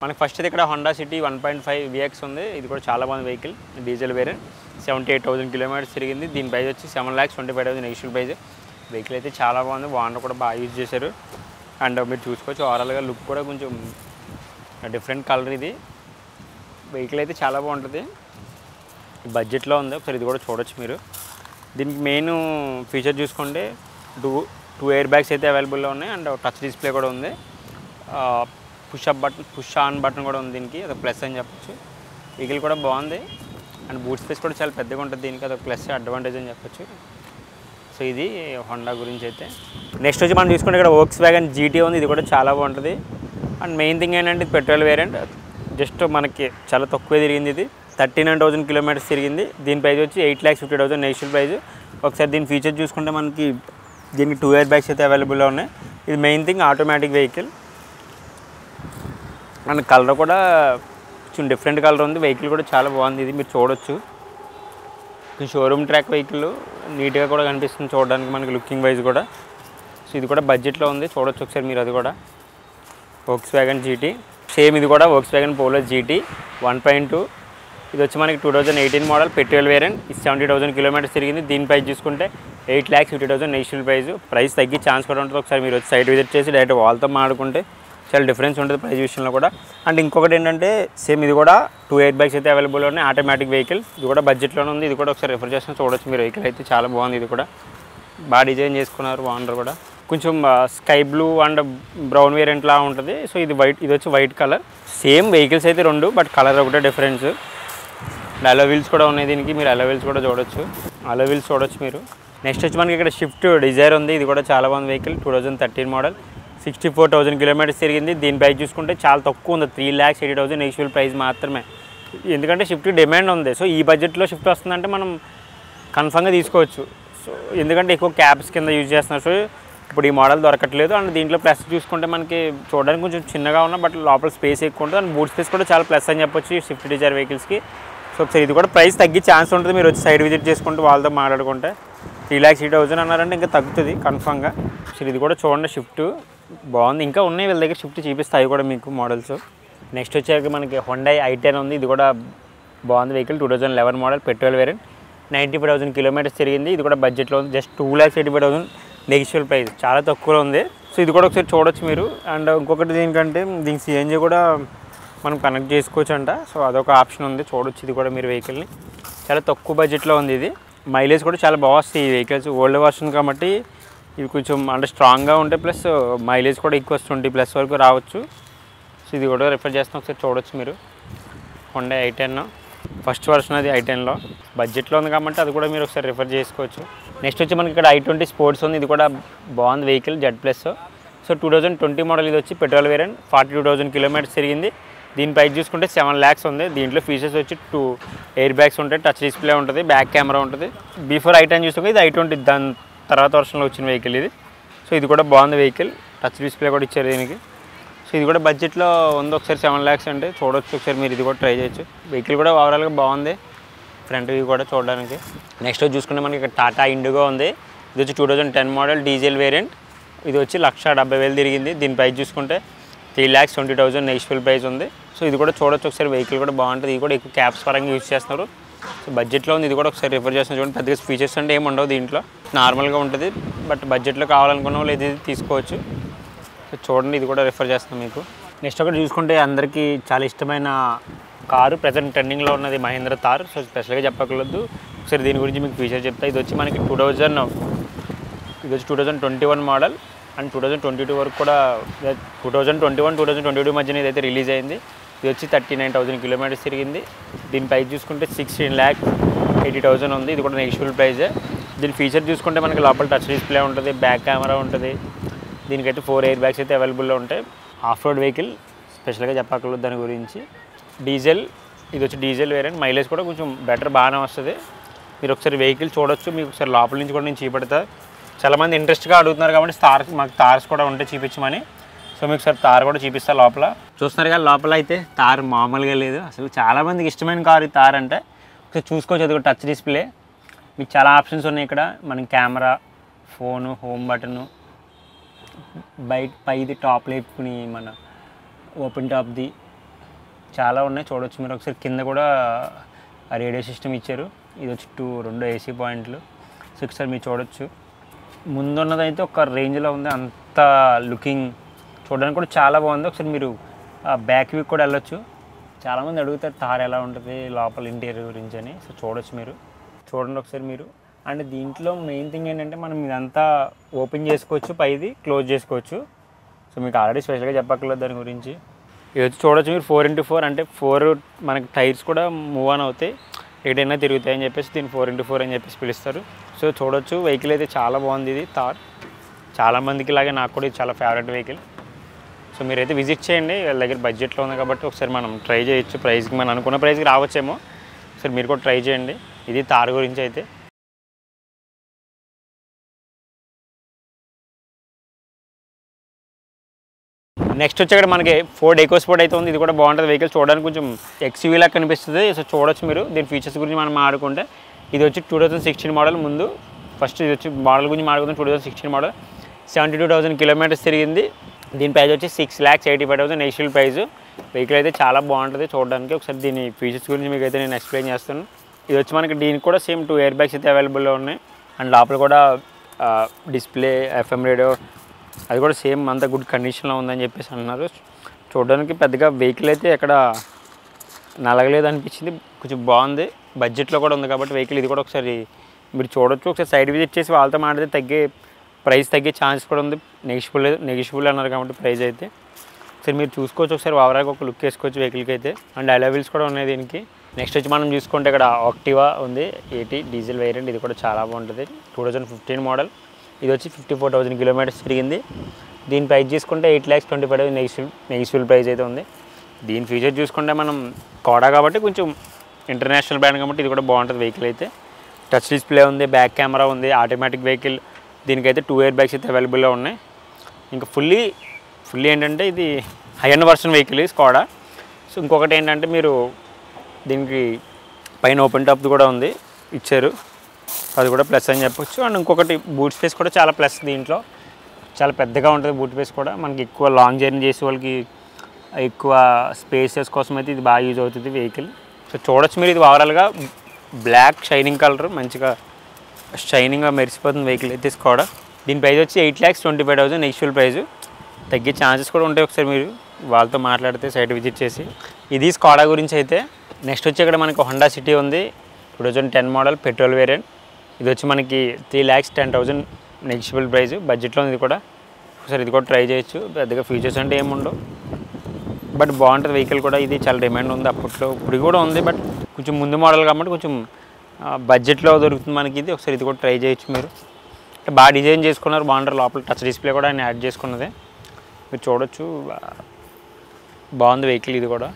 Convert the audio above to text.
మనకి ఫస్ట్ ఇది ఇక్కడ హోండా సిటీ 1.5 VX ఉంది. ఇది కూడా చాలా బాగుంది వెహికల్. డీజిల్ వేరియంట్ 78,000 కిలోమీటర్స్ తిరిగింది. దీని ప్రైస్ వచ్చి 7,25,000 నెగిషియల్ ప్రైస్. వెహికల్ అయితే చాలా బాగుంది. వాటర్ కూడా బాగా యూజ్ చేశారు. అండ్ మీరు చూసుకోవచ్చు ఓవరాల్గా లుక్ కూడా కొంచెం డిఫరెంట్ కలర్. ఇది వెహికల్ అయితే చాలా బాగుంటుంది. బడ్జెట్లో ఉంది. ఒకసారి ఇది కూడా చూడొచ్చు మీరు. దీనికి మెయిన్ ఫీచర్ చూసుకుంటే టూ ఎయిర్ బ్యాగ్స్ అయితే అవైలబుల్లో ఉన్నాయి. అండ్ టచ్ డిస్ప్లే కూడా ఉంది. పుష్ ఆన్ బటన్ కూడా ఉంది దీనికి. అదొక ప్లస్ అని చెప్పొచ్చు. వెహికల్ కూడా బాగుంది. అండ్ బూట్ స్పేస్ కూడా చాలా పెద్దగా ఉంటుంది దీనికి. అదొక ప్లస్ అడ్వాంటేజ్ అని చెప్పొచ్చు. సో ఇది హోండా గురించి అయితే. నెక్స్ట్ వచ్చి మనం చూసుకుంటే ఇక్కడ వోక్స్వ్యాగన్ GT ఉంది. ఇది కూడా చాలా బాగుంటుంది. అండ్ మెయిన్ థింగ్ ఏంటంటే పెట్రోల్ వేరియంట్. జస్ట్ మనకి చాలా తక్కువే తిరిగింది. ఇది 39,000 కిలోమీటర్స్ తిరిగింది. దీని ప్రైస్ వచ్చి 8,50,000 నెగిషియల్ ప్రైస్. ఒకసారి దీని ఫీచర్ చూసుకుంటే మనకి దీనికి 2 ఎయిర్ బ్యాగ్స్ అయితే అవైలబుల్లో ఉన్నాయి. ఇది main thing automatic vehicle. And colour కూడా కొంచెం డిఫరెంట్ కలర్ ఉంది. వెహికల్ కూడా చాలా బాగుంది. ఇది మీరు చూడొచ్చు. షోరూమ్ ట్రాక్ వెహికల్ నీట్గా కూడా కనిపిస్తుంది చూడడానికి మనకి లుకింగ్ వైజ్ కూడా. సో ఇది కూడా బడ్జెట్లో ఉంది. చూడొచ్చు ఒకసారి మీరు. అది కూడా వోక్స్వ్యాగన్ GT. సేమ్ ఇది కూడా వోక్స్వ్యాగన్ పోలో GT 1.2. ఇది వచ్చి మనకి 2018 మోడల్ పెట్రోల్ వేరియంట్. 70,000 కిలోమీటర్స్ తిరిగింది. దీని ప్రైస్ చూసుకుంటే 8,50,000 నెగిషియల్ ప్రైస్ తగ్గి ఛాన్స్ కూడా ఉంటుంది. ఒకసారి మీరు వచ్చి సైట్ విజిట్ చేసి డైరెక్ట్ వాళ్ళతో మాట్లాడుకుంటే చాలా డిఫరెన్స్ ఉంటుంది ప్రైస్ విషయంలో కూడా. అండ్ ఇంకొకటి ఏంటంటే సేమ్ ఇది కూడా 2 ఎయిర్ బ్యాగ్స్ అయితే అవైలబుల్ ఉన్నాయి. Automatic vehicle. ఇది కూడా బడ్జెట్లోనే ఉంది. ఇది కూడా ఒకసారి రిఫర్ చేసిన చూడొచ్చు మీరు. వెహికల్ అయితే చాలా బాగుంది. ఇది కూడా బాగా డిజైన్ చేసుకున్నారు ఓనర్ కూడా. కొంచెం sky blue and brown variant లా ఉంటుంది. సో ఇది వైట్, ఇది వచ్చి వైట్ కలర్. సేమ్ వెహికల్స్ అయితే రెండు, బట్ కలర్ ఒకటే డిఫరెన్స్. అలో వీల్స్ కూడా ఉన్నాయి దీనికి. మీరు అలో వీల్స్ కూడా చూడొచ్చు. అలో వీల్స్ చూడొచ్చు మీరు. నెక్స్ట్ వచ్చి మనకి ఇక్కడ స్విఫ్ట్ డిజైర్ ఉంది. ఇది కూడా చాలా బాగుంది వెహికల్. 2013 మోడల్. 64,000 కిలోమీటర్స్ తిరిగింది. దీని ప్రైస్ చూసుకుంటే చాలా తక్కువ ఉంది. 3,80,000 నెగిషియల్ ప్రైస్ మాత్రమే. ఎందుకంటే షిఫ్ట్ డిమాండ్ ఉంది. సో ఈ బడ్జెట్లో షిఫ్ట్ వస్తుందంటే మనం కన్ఫర్మ్గా తీసుకోవచ్చు. సో ఎందుకంటే ఎక్కువ క్యాబ్స్ కింద యూజ్ చేస్తున్నారు. సో ఇప్పుడు ఈ మోడల్ దొరకట్లేదు. అండ్ దీంట్లో ప్లస్ చూసుకుంటే మనకి చూడడానికి కొంచెం చిన్నగా ఉన్న, బట్ లోపల స్పేస్ ఎక్కువ ఉంటుంది. అండ్ బూట్ స్పేస్ కూడా చాలా ప్లస్ అని చెప్పొచ్చు ఈ స్విఫ్ట్ డిజైర్ వెహికల్స్కి. సో ఒకసారి ఇది కూడా ప్రైస్ తగ్గే ఛాన్స్ ఉంటుంది. మీరు వచ్చి సైడ్ విజిట్ చేసుకుంటూ వాళ్ళతో మాట్లాడుకుంటే 3,80,000 అన్నారంటే ఇంకా తగ్గుతుంది కన్ఫర్మ్గా. సో ఇది కూడా చూడండి. షిఫ్ట్ బాగుంది. ఇంకా ఉన్నాయి వీళ్ళ దగ్గర. షిఫ్ట్ చూపిస్తాయి కూడా మీకు మోడల్స్. నెక్స్ట్ వచ్చాక మనకి హోండా i10 ఉంది. ఇది కూడా బాగుంది vehicle. 2011 model petrol variant. 95,000 kilometres తిరిగింది. ఇది కూడా బడ్జెట్లో ఉంది. Just 2,85,000 negotiable price. చాలా తక్కువలో ఉంది. సో ఇది కూడా ఒకసారి చూడొచ్చు మీరు. అండ్ ఇంకొకటి దీనికంటే దీనికి CNG కూడా మనం కనెక్ట్ చేసుకోవచ్చు అంట. సో అదొక ఆప్షన్ ఉంది. చూడొచ్చు ఇది కూడా మీరు వెహికల్ని. చాలా తక్కువ బడ్జెట్లో ఉంది ఇది. మైలేజ్ కూడా చాలా బాగా వస్తాయి ఈ వెహికల్స్. ఓల్డ్ వర్షన్ కాబట్టి ఇవి కొంచెం అంటే స్ట్రాంగ్గా ఉంటాయి. ప్లస్ మైలేజ్ కూడా ఎక్కువ 20+ వరకు రావచ్చు. సో ఇది కూడా రిఫర్ చేస్తాం. ఒకసారి చూడొచ్చు మీరు. హోండా i10 ఫస్ట్ వర్షన్ అది i10లో బడ్జెట్లో ఉంది కాబట్టి అది కూడా మీరు ఒకసారి రిఫర్ చేసుకోవచ్చు. నెక్స్ట్ వచ్చి మనకి ఇక్కడ i20 స్పోర్ట్స్ ఉంది. ఇది కూడా బాగుంది వెహికల్. Z+. So 2020 model. ఇది వచ్చి పెట్రోల్ వేరియంట్. 42,000 కిలోమీటర్స్ తిరిగింది. దీని ప్రైస్ చూసుకుంటే 7 lakhs ఉంది. దీంట్లో ఫీచర్స్ వచ్చి 2 ఎయిర్ బ్యాగ్స్ ఉంటాయి. టచ్ డిస్ప్లే ఉంటుంది. బ్యాక్ కెమెరా ఉంటుంది. బిఫోర్ i10 చూసుకుంటే ఇది i20 దాని తర్వాత వర్షన్లో వచ్చిన వెహికల్ ఇది. సో ఇది కూడా బాగుంది వెహికల్. టచ్ డిస్ప్లే కూడా ఇచ్చారు దీనికి. సో ఇది కూడా బడ్జెట్లో ఉంది. ఒకసారి 7 lakhs అంటే చూడొచ్చు ఒకసారి మీరు. ఇది కూడా ట్రై చేయొచ్చు. వెహికల్ కూడా ఓవరాల్గా బాగుంది. ఫ్రంట్ వ్యూ కూడా చూడడానికి. నెక్స్ట్ చూసుకుంటే మనకి ఇక్కడ టాటా ఇండిగో ఉంది. ఇది వచ్చి 2010 మోడల్ డీజిల్ వేరియంట్. ఇది వచ్చి 1,70,000 తిరిగింది. దీని ప్రైస్ చూసుకుంటే 3,20,000 నెగిషియల్ ప్రైస్ ఉంది. సో ఇది కూడా చూడొచ్చు ఒకసారి. వెహికల్ కూడా బాగుంటుంది. ఇది కూడా ఎక్కువ క్యాబ్స్ పరంగా యూజ్ చేస్తున్నారు. సో బడ్జెట్లో ఉంది. ఇది కూడా ఒకసారి రిఫర్ చేస్తున్నారు చూడండి. పెద్దగా ఫీచర్స్ అంటే ఏమి ఉండవు దీంట్లో. నార్మల్గా ఉంటుంది. బట్ బడ్జెట్లో కావాలనుకున్న వాళ్ళు ఇది తీసుకోవచ్చు. సో చూడండి. ఇది కూడా రిఫర్ చేస్తాం మీకు. నెక్స్ట్ ఒకటి చూసుకుంటే అందరికీ చాలా ఇష్టమైన కారు ప్రజెంట్ ట్రెండింగ్లో ఉన్నది మహేంద్ర థార్. సో స్పెషల్గా చెప్పకూడదు. ఒకసారి దీని గురించి మీకు ఫీచర్ చెప్తా. ఇది వచ్చి మనకి 2021 మోడల్. అండ్ 2022 వరకు కూడా 2021-2022 మధ్యన ఇదైతే రిలీజ్ అయింది. ఇది వచ్చి 39,000 కిలోమీటర్స్ తిరిగింది. దీని ప్రైస్ చూసుకుంటే 16,80,000 ఉంది. ఇది కూడా నెగిషియల్ ప్రైజే. దీని ఫీచర్ చూసుకుంటే మనకి లోపల టచ్ డిస్ప్లే ఉంటుంది. బ్యాక్ కెమెరా ఉంటుంది. దీనికైతే 4 ఎయిర్ బ్యాగ్స్ అయితే అవైలబుల్లో ఉంటాయి. ఆఫ్ రోడ్ వెహికల్ స్పెషల్గా చెప్పకూడదు దాని గురించి. డీజిల్. ఇది వచ్చి డీజిల్ వేరియంట్. మైలేజ్ కూడా కొంచెం బెటర్ బాగానే వస్తుంది. మీరు ఒకసారి వెహికల్ చూడొచ్చు. మీకు ఒకసారి లోపల నుంచి కూడా నేను చూపెడతా. చాలామంది ఇంట్రెస్ట్గా అడుగుతున్నారు కాబట్టి మాకు తార్స్ కూడా ఉంటే చూపించమని. సో మీకు సార్ తార్ కూడా చూపిస్తా. లోపల చూస్తున్నారు కదా. లోపల అయితే తార్ మామూలుగా లేదు అసలు. చాలామందికి ఇష్టమైన కారు ఈ తార్ అంటే. ఒకసారి చూసుకోవచ్చు. అది కూడా టచ్ డిస్ప్లే. మీకు చాలా ఆప్షన్స్ ఉన్నాయి ఇక్కడ. మన కెమెరా, ఫోను, హోమ్ బటను, పైది టాప్ లేపుకుని మన ఓపెన్ టాప్ది చాలా ఉన్నాయి చూడొచ్చు మీరు ఒకసారి. కింద కూడా రేడియో సిస్టమ్ ఇచ్చారు. ఇది వచ్చి రెండు ఏసీ పాయింట్లు. సో ఒకసారి మీరు చూడొచ్చు. ముందున్నదైతే ఒక రేంజ్లో ఉంది, అంత లుకింగ్ చూడడానికి కూడా చాలా బాగుంది. ఒకసారి మీరు బ్యాక్ వ్యూ కూడా వెళ్ళొచ్చు. చాలామంది అడుగుతారు థార్ ఎలా ఉంటుంది లోపల ఇంటీరియర్ గురించి అని. సో చూడొచ్చు మీరు, చూడండి ఒకసారి మీరు. అండ్ దీంట్లో మెయిన్ థింగ్ ఏంటంటే మనం ఇదంతా ఓపెన్ చేసుకోవచ్చు, పైది క్లోజ్ చేసుకోవచ్చు. సో మీకు ఆల్రెడీ స్పెషల్గా చెప్పక్కర్లేదు దాని గురించి. ఇది వచ్చి చూడొచ్చు మీరు 4x4 అంటే 4 మనకి టైర్స్ కూడా మూవ్ ఆన్ అవుతాయి, ఎక్కడైనా తిరుగుతాయని చెప్పేసి దీన్ని 4x4 అని చెప్పేసి పిలుస్తారు. సో చూడొచ్చు వెహికల్ అయితే చాలా బాగుంది. ఇది థార్ చాలామందికి లాగే నాకు కూడా ఇది చాలా ఫేవరెట్ వెహికల్. సో మీరైతే విజిట్ చేయండి, వాళ్ళ దగ్గర బడ్జెట్లో ఉంది కాబట్టి ఒకసారి మనం ట్రై చేయొచ్చు. ప్రైస్కి మనం అనుకున్న ప్రైస్కి రావచ్చేమో, ఒకసారి మీరు కూడా ట్రై చేయండి. ఇది థార్ గురించి అయితే. నెక్స్ట్ వచ్చి అక్కడ మనకి ఫోర్డ్ ఎకోస్పోర్ట్ అయితే ఉంది. ఇది కూడా బాగుంటుంది వెహికల్, చూడడానికి కొంచెం ఎక్స్యూవీ లాగా కనిపిస్తుంది. సో చూడొచ్చు మీరు. దీని ఫీచర్స్ గురించి మనం మాట్లాడుకుంటే ఇది వచ్చి 2016 మోడల్. ముందు ఫస్ట్ ఇది వచ్చి మోడల్ గురించి మాట్లాడుకుంటే 2016 మోడల్, 72,000 కిలోమీటర్స్ తిరిగింది. దీని ప్రైస్ వచ్చి 6,85,000 నెగిషియల్ ప్రైస్. వెహికల్ అయితే చాలా బాగుంటుంది చూడడానికి. ఒకసారి దీని ఫీచర్స్ గురించి మీకు అయితే నేను ఎక్స్ప్లెయిన్ చేస్తాను. ఇది వచ్చి మనకి దీనికి కూడా సేమ్ 2 ఎయిర్ బ్యాగ్స్ అయితే అవైలబుల్లో ఉన్నాయి. అండ్ లోపల కూడా డిస్ప్లే, FM రేడియో అది కూడా సేమ్ అంత గుడ్ కండిషన్లో ఉందని చెప్పేసి అన్నారు. చూడడానికి పెద్దగా వెహికల్ అయితే ఎక్కడ నలగలేదు అనిపించింది, కొంచెం బాగుంది. బడ్జెట్లో కూడా ఉంది కాబట్టి వెహికల్ ఇది కూడా ఒకసారి మీరు చూడొచ్చు. ఒకసారి సైడ్ విజిట్ చేసి వాళ్ళతో మాట్లాడితే ప్రైస్ తగ్గే ఛాన్స్ కూడా ఉంది. నెగిషిబుల్ అన్నారు కాబట్టి ప్రైస్ అయితే ఒకసారి మీరు చూసుకోవచ్చు. ఒకసారి ఓవరాల్గా ఒక లుక్ వేసుకోవచ్చు వెహికల్కి అయితే. అండ్ అలా వీల్స్ కూడా ఉన్నాయి దీనికి. నెక్స్ట్ వచ్చి మనం చూసుకుంటే ఇక్కడ ఆక్టివా ఉంది 80 డీజిల్ వేరియంట్. ఇది కూడా చాలా బాగుంటుంది. 2015 మోడల్. ఇది వచ్చి 54,000 కిలోమీటర్స్ తిరిగింది. దీని ప్రైస్ చూసుకుంటే 8,25,000 నెగిషియల్ ప్రైస్ అయితే ఉంది. దీని ఫీచర్ చూసుకుంటే మనం కోడా కాబట్టి కొంచెం ఇంటర్నేషనల్ బ్రాండ్ కాబట్టి ఇది కూడా బాగుంటుంది వెహికల్ అయితే. టచ్ డిస్ప్లే ఉంది, బ్యాక్ కెమెరా ఉంది, ఆటోమేటిక్ వెహికల్. దీనికైతే 2 ఎయిర్ బ్యాగ్స్ అయితే అవైలబుల్లో ఉన్నాయి. ఇంకా ఫుల్లీ ఏంటంటే ఇది high end version vehicle Skoda. So ఇంకొకటి ఏంటంటే మీరు దీనికి పైన ఓపెన్ టాప్ కూడా ఉంది ఇచ్చారు, అది కూడా ప్లస్ అని చెప్పొచ్చు. అండ్ ఇంకొకటి బూట్ స్పేస్ కూడా చాలా ప్లస్. దీంట్లో చాలా పెద్దగా ఉంటుంది బూట్ స్పేస్ కూడా. మనకి ఎక్కువ లాంగ్ జర్నీ చేసే వాళ్ళకి ఎక్కువ స్పేసెస్ కోసం అయితే ఇది బాగా యూజ్ అవుతుంది వెహికల్. సో చూడొచ్చు మీరు. ఇది ఓవరాల్గా బ్లాక్ షైనింగ్ కలర్, మంచిగా షైనింగ్గా మెరిసిపోతుంది వెహికల్ అయితే స్కోడా. దీని ప్రైస్ వచ్చి 8,25,000 నెగిషియల్ ప్రైస్. తగ్గే ఛాన్సెస్ కూడా ఉంటాయి. ఒకసారి మీరు వాళ్ళతో మాట్లాడితే సైట్ విజిట్ చేసి. ఇది స్కోడా గురించి అయితే. నెక్స్ట్ వచ్చి ఇక్కడ మనకి హోండా సిటీ ఉంది 2010 మోడల్ పెట్రోల్ వేరియంట్. ఇది వచ్చి మనకి 3,10,000 నెగిషియబుల్ ప్రైస్. బడ్జెట్లో ఉంది ఇది కూడా. ఒకసారి ఇది కూడా ట్రై చేయొచ్చు. పెద్దగా ఫీచర్స్ అంటే ఏముండవు, బట్ బాగుంటుంది వెహికల్ కూడా. ఇది చాలా డిమాండ్ ఉంది అప్పట్లో, ఇప్పుడు కూడా ఉంది, బట్ కొంచెం ముందు మోడల్ కాబట్టి కొంచెం బడ్జెట్లో దొరుకుతుంది మనకి ఇది. ఒకసారి ఇది కూడా ట్రై చేయొచ్చు మీరు. బాగా డిజైన్ చేసుకున్నారు, బాగుంటారు. లోపల టచ్ డిస్ప్లే కూడా ఆయన యాడ్ చేసుకున్నదే మీరు చూడొచ్చు. బాగుంది వెహికల్ ఇది కూడా.